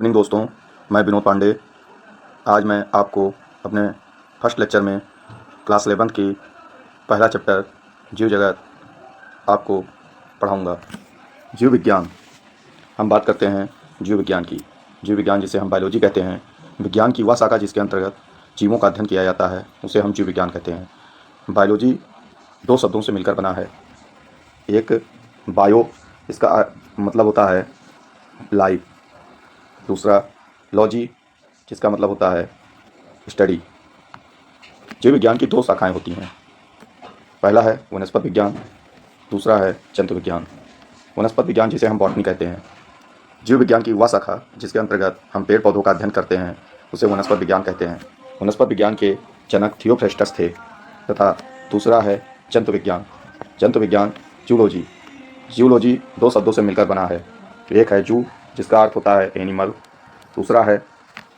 Evening दोस्तों, मैं विनोद पांडे। आज मैं आपको अपने फर्स्ट लेक्चर में क्लास 11 की पहला चैप्टर जीव जगत आपको पढ़ाऊंगा। जीव विज्ञान, हम बात करते हैं जीव विज्ञान की। जीव विज्ञान जिसे हम बायोलॉजी कहते हैं, विज्ञान की वह शाखा जिसके अंतर्गत जीवों का अध्ययन किया जाता है, उसे हम जीव विज्ञान कहते हैं। बायोलॉजी दो शब्दों से मिलकर बना है। एक बायो, इसका मतलब होता है लाइफ। दूसरा लॉजी, जिसका मतलब होता है स्टडी। जीव विज्ञान की दो शाखाएं होती हैं। पहला है वनस्पति विज्ञान, दूसरा है जंतु विज्ञान। वनस्पति विज्ञान जिसे हम बॉटनी कहते हैं। जीव विज्ञान की वह शाखा जिसके अंतर्गत हम पेड़ पौधों का अध्ययन करते हैं, उसे वनस्पति विज्ञान कहते हैं। वनस्पति विज्ञान के जनक थियोफ्रेस्टस थे। तथा दूसरा है जंतु विज्ञान। जंतु विज्ञान जूलॉजी। जूलॉजी दो शब्दों से मिलकर बना है। एक है जू, जिसका अर्थ होता है एनिमल। दूसरा है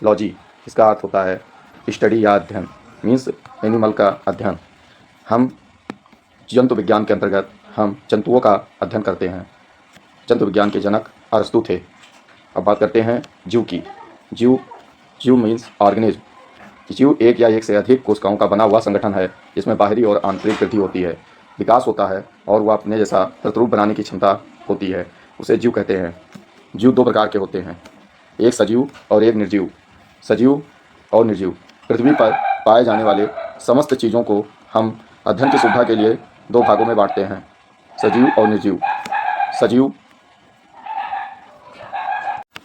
लॉजी, इसका अर्थ होता है स्टडी या अध्ययन, मीन्स एनिमल का अध्ययन। हम जंतु विज्ञान के अंतर्गत हम जंतुओं का अध्ययन करते हैं। जंतु विज्ञान के जनक अरस्तु थे। अब बात करते हैं जीव की। जीव मीन्स ऑर्गेनिज्म। जीव एक या एक से अधिक कोशिकाओं का बना हुआ संगठन है, जिसमें बाहरी और आंतरिक वृद्धि होती है, विकास होता है और वह अपने जैसा प्रतिरूप बनाने की क्षमता होती है, उसे जीव कहते हैं। जीव दो प्रकार के होते हैं, एक सजीव और एक निर्जीव। सजीव और निर्जीव, पृथ्वी पर पाए जाने वाले समस्त चीज़ों को हम अध्ययन की सुविधा के लिए दो भागों में बांटते हैं, सजीव और निर्जीव।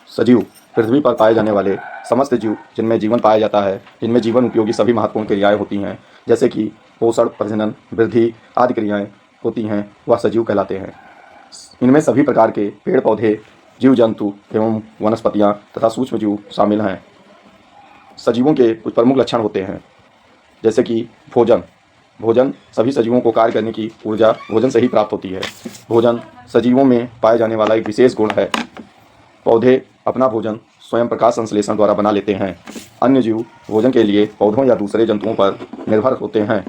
सजीव पृथ्वी पर पाए जाने वाले समस्त जीव जिनमें जीवन पाया जाता है, जिनमें जीवन उपयोगी सभी महत्वपूर्ण क्रियाएं होती हैं, जैसे कि पोषण, प्रजनन, वृद्धि आदि क्रियाएं होती हैं, वह सजीव कहलाते हैं। इनमें सभी प्रकार के पेड़ पौधे, जीव जंतु एवं वनस्पतियाँ तथा सूक्ष्म जीव शामिल हैं। सजीवों के कुछ प्रमुख लक्षण होते हैं, जैसे कि भोजन सभी सजीवों को कार्य करने की ऊर्जा भोजन से ही प्राप्त होती है। भोजन सजीवों में पाए जाने वाला एक विशेष गुण है। पौधे अपना भोजन स्वयं प्रकाश संश्लेषण द्वारा बना लेते हैं। अन्य जीव भोजन के लिए पौधों या दूसरे जंतुओं पर निर्भर होते हैं।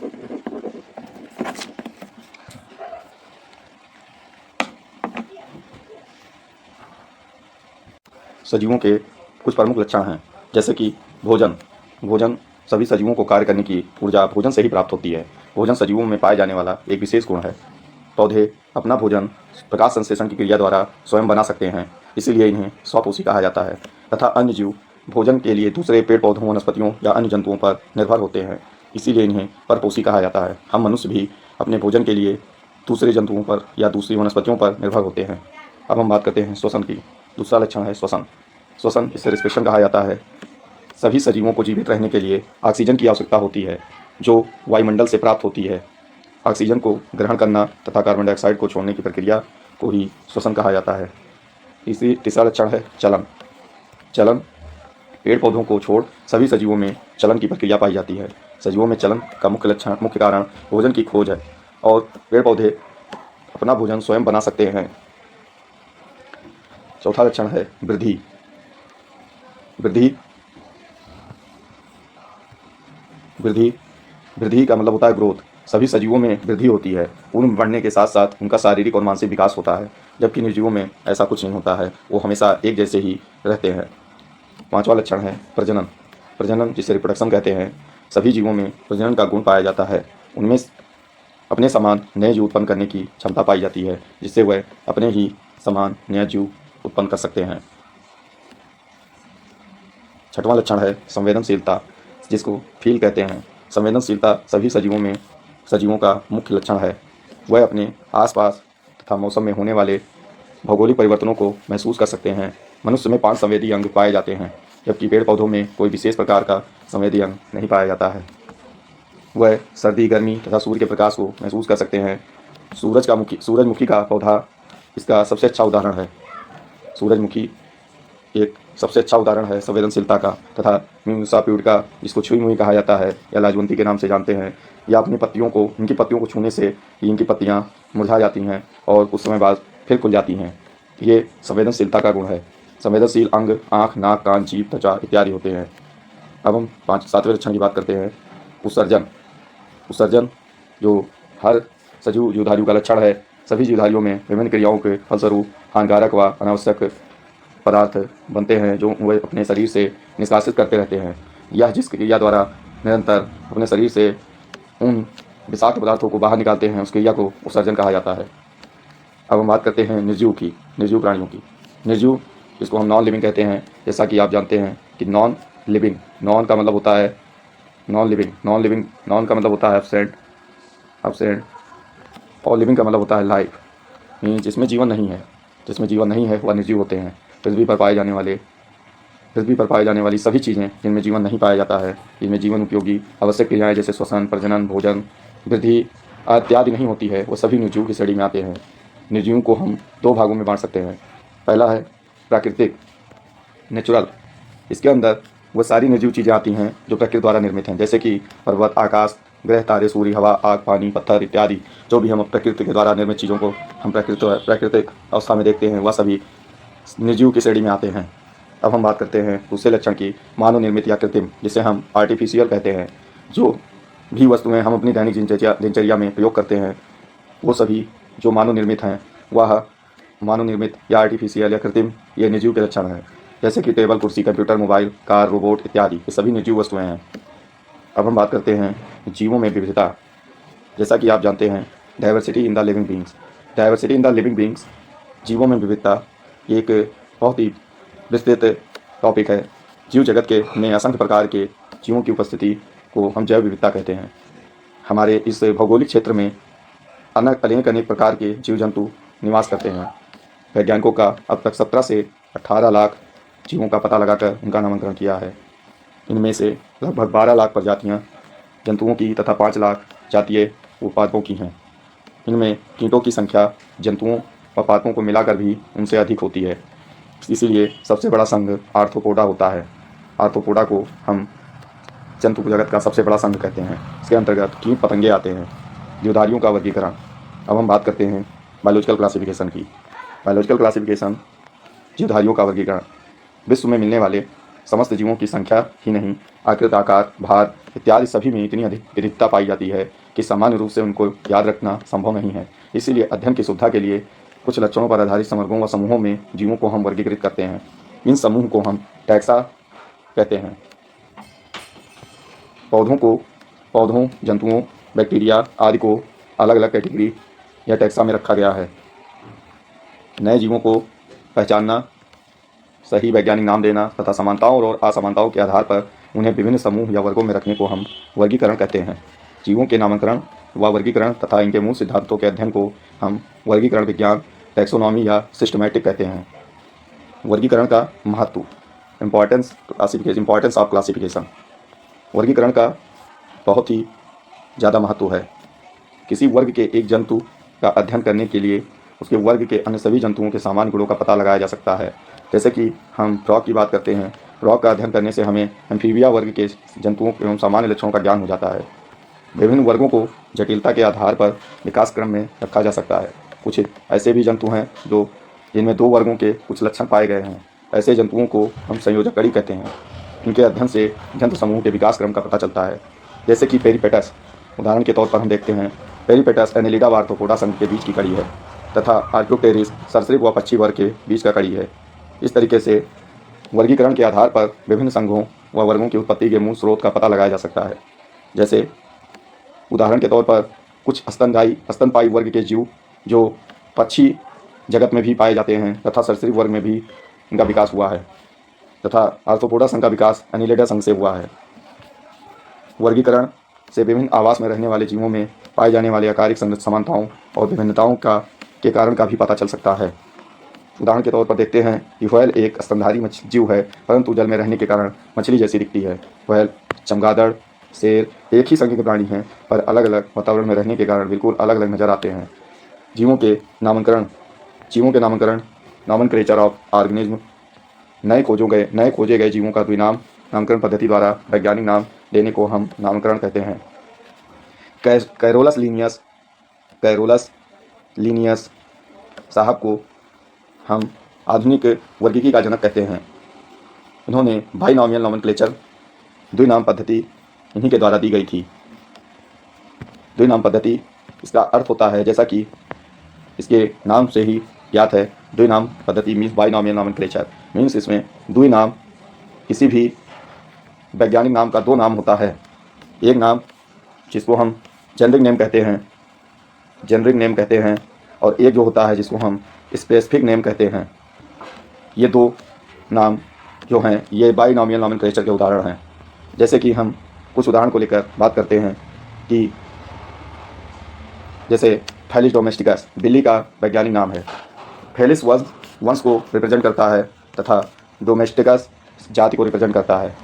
सजीवों के कुछ प्रमुख लक्षण हैं, जैसे कि भोजन सभी सजीवों को कार्य करने की ऊर्जा भोजन से ही प्राप्त होती है। भोजन सजीवों में पाए जाने वाला एक विशेष गुण है। पौधे अपना भोजन प्रकाश संश्लेषण की क्रिया द्वारा स्वयं बना सकते हैं, इसीलिए इन्हें स्वपोषी कहा जाता है। तथा अन्य जीव भोजन के लिए दूसरे पेड़ पौधों, वनस्पतियों या अन्य जंतुओं पर निर्भर होते हैं, इसीलिए इन्हें परपोषी कहा जाता है। हम मनुष्य भी अपने भोजन के लिए दूसरे जंतुओं पर या दूसरी वनस्पतियों पर निर्भर होते हैं। अब हम बात करते हैं श्वसन की। दूसरा लक्षण है श्वसन, इसे रेस्पिरेशन कहा जाता है। सभी सजीवों को जीवित रहने के लिए ऑक्सीजन की आवश्यकता होती है, जो वायुमंडल से प्राप्त होती है। ऑक्सीजन को ग्रहण करना तथा कार्बन डाइऑक्साइड को छोड़ने की प्रक्रिया को ही श्वसन कहा जाता है। तीसरा लक्षण है चलन। पेड़ पौधों को छोड़ सभी सजीवों में चलन की प्रक्रिया पाई जाती है। सजीवों में चलन का मुख्य कारण भोजन की खोज है और पेड़ पौधे अपना भोजन स्वयं बना सकते हैं। चौथा लक्षण है वृद्धि का मतलब होता है ग्रोथ। सभी सजीवों में वृद्धि होती है। उम्र बढ़ने के साथ साथ उनका शारीरिक और मानसिक विकास होता है, जबकि निर्जीवों में ऐसा कुछ नहीं होता है, वो हमेशा एक जैसे ही रहते हैं। पांचवा लक्षण है प्रजनन, जिसे रिप्रोडक्शन कहते हैं। सभी जीवों में प्रजनन का गुण पाया जाता है। उनमें अपने समान नए जीव उत्पन्न करने की क्षमता पाई जाती है, जिससे वह अपने ही समान नए जीव उत्पन्न कर सकते हैं। छठवां लक्षण है संवेदनशीलता, जिसको फील कहते हैं। संवेदनशीलता सभी सजीवों का मुख्य लक्षण है। वह अपने आसपास तथा मौसम में होने वाले भौगोलिक परिवर्तनों को महसूस कर सकते हैं। मनुष्य में 5 संवेदी अंग पाए जाते हैं, जबकि पेड़ पौधों में कोई विशेष प्रकार का संवेदी अंग नहीं पाया जाता है। वह सर्दी, गर्मी तथा सूर्य के प्रकाश को महसूस कर सकते हैं। सूरजमुखी का पौधा इसका सबसे अच्छा उदाहरण है। सूरजमुखी एक सबसे अच्छा उदाहरण है संवेदनशीलता का। तथा म्यूसा प्यूडिका, जिसको छुई मुई कहा जाता है या लाजवंती के नाम से जानते हैं, या इनकी पत्तियों को छूने से इनकी पत्तियां मुरझा जाती हैं और कुछ समय बाद फिर खुल जाती हैं। ये संवेदनशीलता का गुण है। संवेदनशील अंग आँख, नाक, कान, जीभ, त्वचा इत्यादि होते हैं। अब हम 7वें लक्षण की बात करते हैं, उत्सर्जन, जो हर सजीव जीवधारियों का लक्षण है। सभी जीवधारियों में विभिन्न क्रियाओं के फलस्वरूप हानिकारक व अनावश्यक पदार्थ बनते हैं जो वे अपने शरीर से निष्कासित करते रहते हैं। यह जिस क्रिया द्वारा निरंतर अपने शरीर से उन विषाक्त पदार्थों को बाहर निकालते हैं, उस क्रिया को उत्सर्जन कहा जाता है। अब हम बात करते हैं निर्जीव की, निर्जीव प्राणियों की। निर्जीव, इसको हम नॉन लिविंग कहते हैं। जैसा कि आप जानते हैं कि नॉन लिविंग, नॉन का मतलब होता है non living, non living, non का मतलब होता है एब्सेंट, एब्सेंट, और लिविंग का मतलब होता है लाइफ, मीन जिसमें जीवन नहीं है। जिसमें जीवन नहीं है वह निर्जीव होते हैं। पृथ्वी पर पाए जाने वाली सभी चीज़ें जिनमें जीवन नहीं पाया जाता है, जिनमें जीवन उपयोगी आवश्यक क्रियाएँ जैसे श्वसन, प्रजनन, भोजन, वृद्धि इत्यादि नहीं होती है, वो सभी निर्जीव की श्रेणी में आते हैं। निर्जीवों को हम दो भागों में बांट सकते हैं। पहला है प्राकृतिक, नेचुरल। इसके अंदर वो सारी निर्जीव चीज़ें आती हैं जो प्रकृति द्वारा निर्मित हैं, जैसे कि पर्वत, आकाश, ग्रह, तारे, सूर्य, हवा, आग, पानी, पत्थर इत्यादि। जो भी हम प्रकृति के द्वारा निर्मित चीज़ों को हम प्राकृतिक अवस्था में देखते हैं, वह सभी निर्जीव की श्रेणी में आते हैं। अब हम बात करते हैं दूसरे लक्षण की, मानव निर्मित या कृत्रिम, जिसे हम आर्टिफिशियल कहते हैं। जो भी वस्तुएं हम अपनी दैनिक दिनचर्या में प्रयोग करते हैं, वो सभी जो मानव निर्मित हैं, वह मानव निर्मित या आर्टिफिशियल या कृत्रिम, ये निर्जीव के लक्षण हैं। जैसे कि टेबल, कुर्सी, कंप्यूटर, मोबाइल, कार, रोबोट इत्यादि, ये सभी निर्जीव वस्तुएं हैं। अब हम बात करते हैं जीवों में विविधता। जैसा कि आप जानते हैं, diversity in the living beings, diversity in the living beings, जीवों में विविधता एक बहुत ही विस्तृत टॉपिक है। जीव जगत के में असंख्य प्रकार के जीवों की उपस्थिति को हम जैव विविधता कहते हैं। हमारे इस भौगोलिक क्षेत्र में अनेक प्रकार के जीव जंतु निवास करते हैं। वैज्ञानिकों का अब तक 17 से 18 लाख जीवों का पता लगाकर उनका नामकरण किया है। इनमें से लगभग 12 लाख प्रजातियां जंतुओं की तथा 5 लाख जातीय उत्पादकों की हैं। इनमें कीटों की संख्या जंतुओं व पादपों को मिलाकर भी उनसे अधिक होती है। इसीलिए सबसे बड़ा संघ आर्थ्रोपोडा होता है। आर्थ्रोपोडा को हम जंतु जगत का सबसे बड़ा संघ कहते हैं। इसके अंतर्गत कीट पतंगे आते हैं। जीवधारियों का वर्गीकरण। अब हम बात करते हैं बायोलॉजिकल क्लासिफिकेशन की। बायोलॉजिकल क्लासिफिकेशन, जीवधारियों का वर्गीकरण। विश्व में मिलने वाले समस्त जीवों की संख्या ही नहीं, आकृति, आकार, भार इत्यादि सभी में इतनी अधिक विविधता पाई जाती है कि सामान्य रूप से उनको याद रखना संभव नहीं है। इसीलिए अध्ययन की सुविधा के लिए कुछ लक्षणों पर आधारित समूहों व समूहों में जीवों को हम वर्गीकृत करते हैं। इन समूह को हम टैक्सा कहते हैं। पौधों, जंतुओं, बैक्टीरिया आदि को अलग अलग कैटेगरी या टैक्सा में रखा गया है। नए जीवों को पहचानना, सही वैज्ञानिक नाम देना तथा समानताओं और असमानताओं के आधार पर उन्हें विभिन्न समूह या वर्गों में रखने को हम वर्गीकरण कहते हैं। जीवों के नामकरण व वर्गीकरण तथा इनके मूल सिद्धांतों के अध्ययन को हम वर्गीकरण विज्ञान, टैक्सोनॉमी या सिस्टमैटिक कहते हैं। वर्गीकरण का महत्व, इम्पॉर्टेंस ऑफ क्लासिफिकेशन। वर्गीकरण का बहुत ही ज़्यादा महत्व है। किसी वर्ग के एक जंतु का अध्ययन करने के लिए उसके वर्ग के अन्य सभी जंतुओं के सामान्य गुणों का पता लगाया जा सकता है। जैसे कि हम फ्रॉग की बात करते हैं, फ्रॉग का अध्ययन करने से हमें एम्फीबिया वर्ग के जंतुओं एवं सामान्य लक्षणों का ज्ञान हो जाता है। विभिन्न वर्गों को जटिलता के आधार पर विकास क्रम में रखा जा सकता है। कुछ ऐसे भी जंतु हैं जिनमें 2 वर्गों के कुछ लक्षण पाए गए हैं। ऐसे जंतुओं को हम संयोजक कड़ी कहते हैं। इनके अध्ययन से जंतु समूह के विकास क्रम का पता चलता है। जैसे कि पेरिपेटस, उदाहरण के तौर पर हम देखते हैं, पेरिपेटस एनेलिडा व आर्थ्रोपोडा संघ के बीच की कड़ी है तथा आर्क्योप्टेरिस सरीसृप व पक्षी वर्ग के बीच का कड़ी है। इस तरीके से वर्गीकरण के आधार पर विभिन्न संघों व वर्गों की उत्पत्ति के मूल स्रोत का पता लगाया जा सकता है। जैसे उदाहरण के तौर पर कुछ स्तनपायी वर्ग के जीव जो पक्षी जगत में भी पाए जाते हैं तथा सरीसृप वर्ग में भी इनका विकास हुआ है तथा आर्थ्रोपोडा संघ का विकास एनिलिडा संघ से हुआ है। वर्गीकरण से विभिन्न आवास में रहने वाले जीवों में पाए जाने वाले आकारिक समानताओं और विभिन्नताओं के कारण का भी पता चल सकता है। उदाहरण के तौर पर देखते हैं कि व्हेल एक स्तनधारी जीव है, परंतु जल में रहने के कारण मछली जैसी दिखती है। व्हेल, चमगादड़, शेर एक ही संघ के प्राणी हैं, पर अलग अलग वातावरण में रहने के कारण बिल्कुल अलग अलग नज़र आते हैं। जीवों के नामकरण, नॉमेनक्लेचर ऑफ ऑर्गेनिज्म। नए खोजे गए जीवों का द्विनाम नामकरण पद्धति द्वारा वैज्ञानिक नाम देने को हम नामकरण कहते हैं। कैरोलस लीनियस साहब को हम आधुनिक वर्गीकी का जनक कहते हैं। इन्होंने बाइनॉमियल नॉमेनक्लेचर, द्विनाम पद्धति इन्हीं के द्वारा दी गई थी। द्विनाम पद्धति, इसका अर्थ होता है, जैसा कि इसके नाम से ही याद है, द्विनाम पद्धति मीन्स बाइनॉमियल नॉमेनक्लेचर मीन्स इसमें द्विनाम किसी भी वैज्ञानिक नाम का दो नाम होता है। एक नाम जिसको हम जेनरिक नेम कहते हैं और एक जो होता है जिसको हम स्पेसिफिक नेम कहते हैं। ये दो नाम जो हैं ये बाइनॉमियल नॉमेनक्लेचर के उदाहरण हैं। जैसे कि हम कुछ उदाहरण को लेकर बात करते हैं कि जैसे फेलिस डोमेस्टिकस बिल्ली का वैज्ञानिक नाम है। फेलिस वंश को रिप्रेजेंट करता है तथा डोमेस्टिकस जाति को रिप्रेजेंट करता है।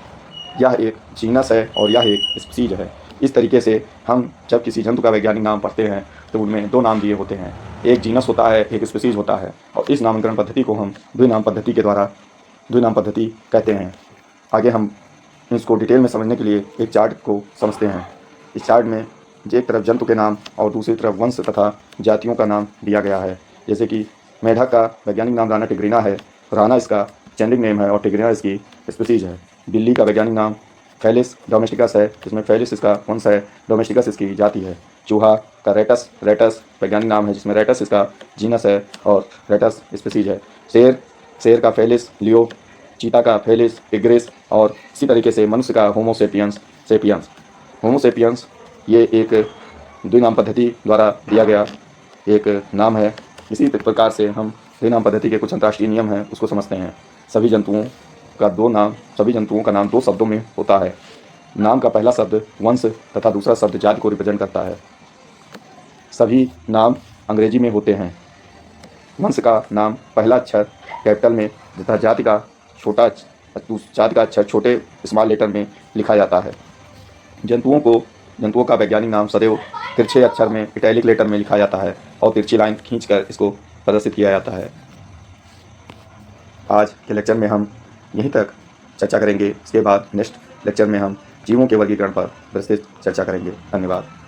यह एक जीनस है और यह एक स्पीसीज है। इस तरीके से हम जब किसी जंतु का वैज्ञानिक नाम पढ़ते हैं तो उनमें दो नाम दिए होते हैं, एक जीनस होता है, एक स्पीसीज होता है, और इस नामकरण पद्धति को हम द्विनाम पद्धति कहते हैं। आगे हम इसको डिटेल में समझने के लिए एक चार्ट को समझते हैं। इस चार्ट में एक तरफ जंतु के नाम और दूसरी तरफ वंश तथा जातियों का नाम दिया गया है। जैसे कि मेढक का वैज्ञानिक नाम राना टिग्रिना है, राना इसका जेनरिक नेम है और टिग्रिना इसकी स्पीसीज है। बिल्ली का वैज्ञानिक नाम फेलिस डोमेस्टिकस है, जिसमें फेलिस इसका वंश है, डोमेस्टिकस इसकी जाति है। चूहा का रेटस वैज्ञानिक नाम है, जिसमें रेटस इसका जीनस है और रेटस स्पीसीज है। शेर का फेलिस लियो, चीता का फेलिस टिग्रिस, और इसी तरीके से मनुष्य का होमो सेपियंस ये एक द्विनाम पद्धति द्वारा दिया गया एक नाम है। इसी प्रकार से हम द्विनाम पद्धति के कुछ अंतर्राष्ट्रीय नियम हैं उसको समझते हैं। सभी जंतुओं का नाम दो शब्दों में होता है। नाम का पहला शब्द वंश तथा दूसरा शब्द जाति को रिप्रेजेंट करता है। सभी नाम अंग्रेजी में होते हैं। वंश का नाम पहला अक्षर कैपिटल में तथा जाति का अक्षर छोटे स्मॉल लेटर में लिखा जाता है। जंतुओं का वैज्ञानिक नाम सदैव तिरछे अक्षर में इटैलिक लेटर में लिखा जाता है और तिरछी लाइन खींचकर इसको प्रदर्शित किया जाता है। आज के लेक्चर में हम यहीं तक चर्चा करेंगे। इसके बाद नेक्स्ट लेक्चर में हम जीवों के वर्गीकरण पर विस्तृत चर्चा करेंगे। धन्यवाद।